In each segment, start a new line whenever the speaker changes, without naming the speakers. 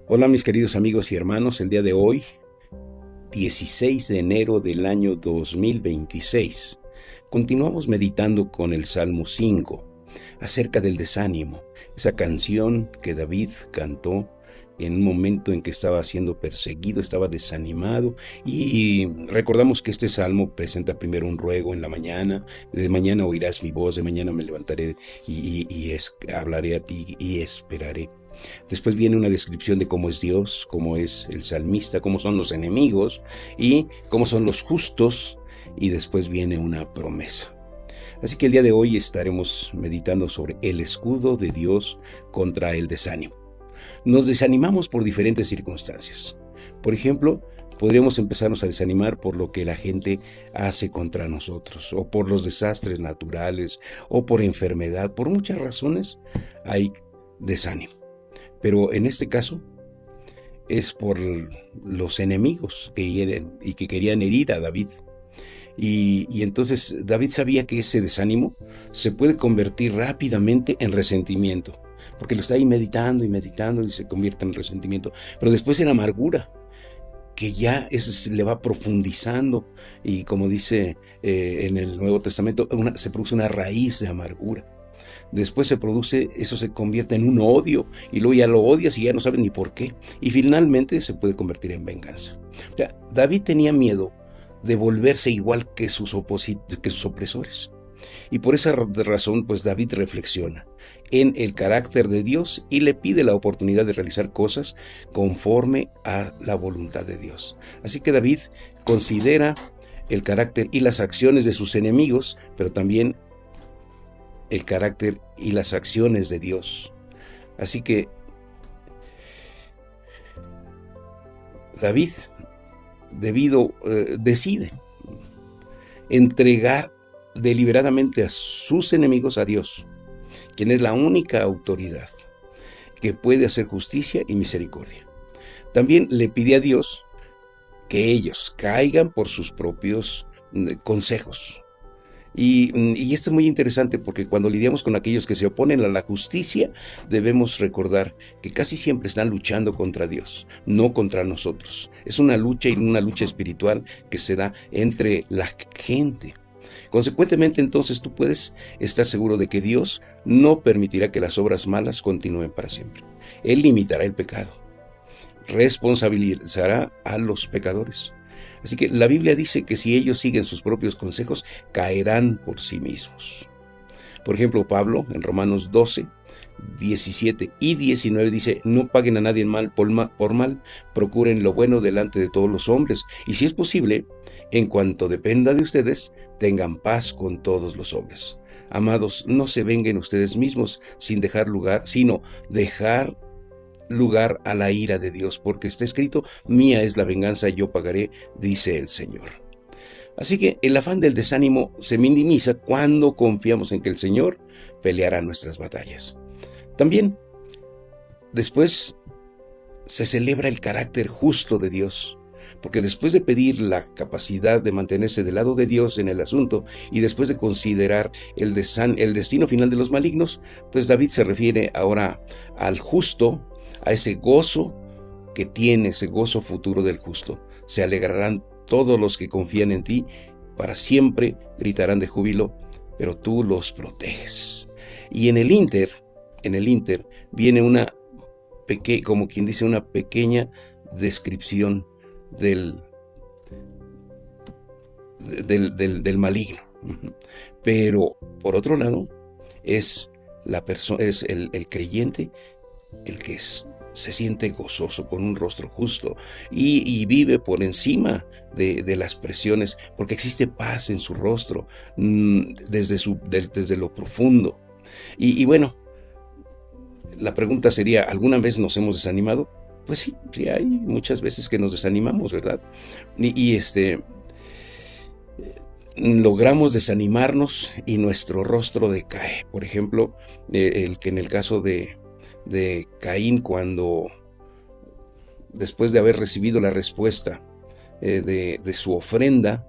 Hola mis queridos amigos y hermanos, el día de hoy, 16 de enero del año 2026, continuamos meditando con el Salmo 5, acerca del desánimo, esa canción que David cantó en un momento en que estaba siendo perseguido, estaba desanimado, y recordamos que este salmo presenta primero un ruego en la mañana: de mañana oirás mi voz, de mañana me levantaré y hablaré a ti y esperaré. Después viene una descripción de cómo es Dios, cómo es el salmista, cómo son los enemigos y cómo son los justos, y después viene una promesa. Así que el día de hoy estaremos meditando sobre el escudo de Dios contra el desánimo. Nos desanimamos por diferentes circunstancias. Por ejemplo, podríamos empezarnos a desanimar por lo que la gente hace contra nosotros, o por los desastres naturales, o por enfermedad. Por muchas razones hay desánimo. Pero en este caso es por los enemigos que hieren y que querían herir a David. Y entonces David sabía que ese desánimo se puede convertir rápidamente en resentimiento, porque lo está ahí meditando y meditando y se convierte en resentimiento, pero después en amargura, que ya le va profundizando, y como dice en el Nuevo Testamento, se produce una raíz de amargura. Después eso se convierte en un odio, y luego ya lo odias y ya no sabes ni por qué, y finalmente se puede convertir en venganza. O sea, David tenía miedo de volverse igual que sus opresores. Y por esa razón, pues David reflexiona en el carácter de Dios y le pide la oportunidad de realizar cosas conforme a la voluntad de Dios. Así que David considera el carácter y las acciones de sus enemigos, pero también el carácter y las acciones de Dios. Así que David decide entregar deliberadamente a sus enemigos a Dios, quien es la única autoridad que puede hacer justicia y misericordia. También le pide a Dios que ellos caigan por sus propios consejos. Y esto es muy interesante, porque cuando lidiamos con aquellos que se oponen a la justicia, debemos recordar que casi siempre están luchando contra Dios, no contra nosotros. Es una lucha, y una lucha espiritual que se da entre la gente. Consecuentemente, entonces, tú puedes estar seguro de que Dios no permitirá que las obras malas continúen para siempre. Él limitará el pecado, responsabilizará a los pecadores. Así que la Biblia dice que si ellos siguen sus propios consejos, caerán por sí mismos. Por ejemplo, Pablo en Romanos 12, 17 y 19 dice: no paguen a nadie mal por mal, procuren lo bueno delante de todos los hombres, y si es posible, en cuanto dependa de ustedes, tengan paz con todos los hombres. Amados, no se venguen ustedes mismos sino dejar lugar a la ira de Dios, porque está escrito: mía es la venganza, yo pagaré, dice el Señor. Así que el afán del desánimo se minimiza cuando confiamos en que el Señor peleará nuestras batallas. También, después, se celebra el carácter justo de Dios, porque después de pedir la capacidad de mantenerse del lado de Dios en el asunto, y después de considerar el destino final de los malignos, pues David se refiere ahora al justo, a ese gozo que tiene, ese gozo futuro del justo. Se alegrarán todos los que confían en ti, para siempre gritarán de júbilo, pero tú los proteges. Y en el ínter viene como quien dice, una pequeña descripción del maligno. Pero por otro lado, es el creyente el que se siente gozoso, con un rostro justo, y vive por encima de las presiones, porque existe paz en su rostro, desde lo profundo. Y bueno, la pregunta sería: ¿alguna vez nos hemos desanimado? Pues sí, hay muchas veces que nos desanimamos, ¿verdad? Y logramos desanimarnos y nuestro rostro decae. Por ejemplo, en el caso de Caín, cuando después de haber recibido la respuesta de su ofrenda,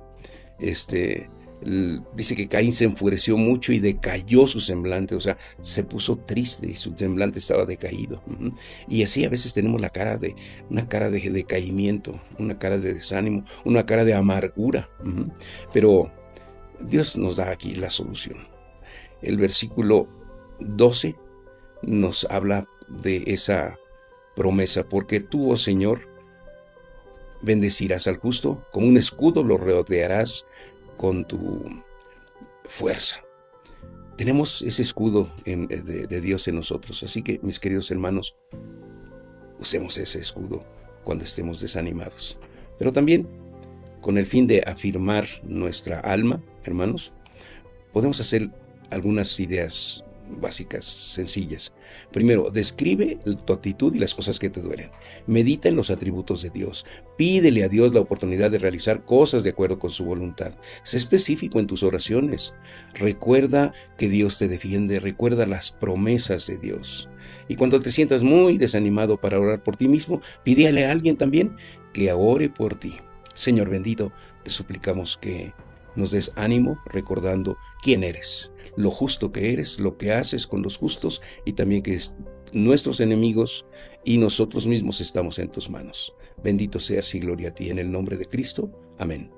Dice que Caín se enfureció mucho y decayó su semblante, o sea, se puso triste y su semblante estaba decaído. Y así a veces tenemos una cara de decaimiento, una cara de desánimo, una cara de amargura. Pero Dios nos da aquí la solución. El versículo 12 nos habla de esa promesa, porque tú, oh Señor, bendecirás al justo, como un escudo lo rodearás con tu fuerza. Tenemos ese escudo de Dios en nosotros, así que, mis queridos hermanos, usemos ese escudo cuando estemos desanimados. Pero también, con el fin de afirmar nuestra alma, hermanos, podemos hacer algunas ideas básicas, sencillas. Primero, describe tu actitud y las cosas que te duelen. Medita en los atributos de Dios. Pídele a Dios la oportunidad de realizar cosas de acuerdo con su voluntad. Sé específico en tus oraciones. Recuerda que Dios te defiende. Recuerda las promesas de Dios. Y cuando te sientas muy desanimado para orar por ti mismo, pídele a alguien también que ore por ti. Señor bendito, te suplicamos que nos des ánimo recordando quién eres, lo justo que eres, lo que haces con los justos y también que nuestros enemigos y nosotros mismos estamos en tus manos. Bendito seas y gloria a ti en el nombre de Cristo. Amén.